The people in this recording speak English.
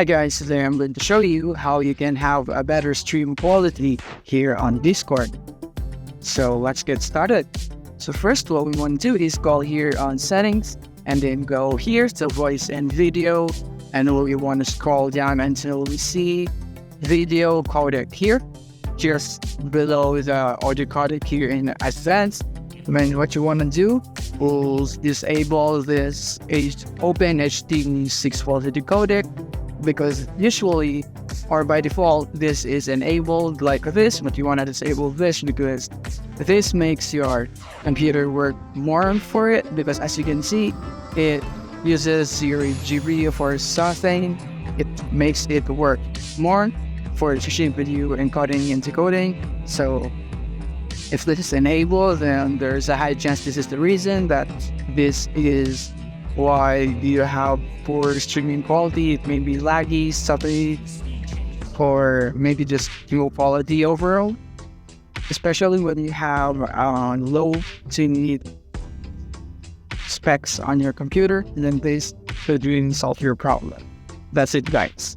Hi guys, today I'm going to show you how you can have a better stream quality here on Discord. So let's get started. So first what we want to do is go here on settings and then go here to voice and video, and we want to scroll down until we see video codec here, just below the audio codec here in advanced. Then what you want to do is disable this open HD 640 codec, because usually or by default this is enabled like this, but you want to disable this because this makes your computer work more for it, because as you can see it uses your GPU for something. It makes it work more for efficient video encoding and decoding. So if this is enabled, then there's a high chance this is the reason that this is why you have poor streaming quality. It may be laggy, stuttery, or maybe just low quality overall, especially when you have low to mid specs on your computer. Then this could really solve your problem. That's it, guys.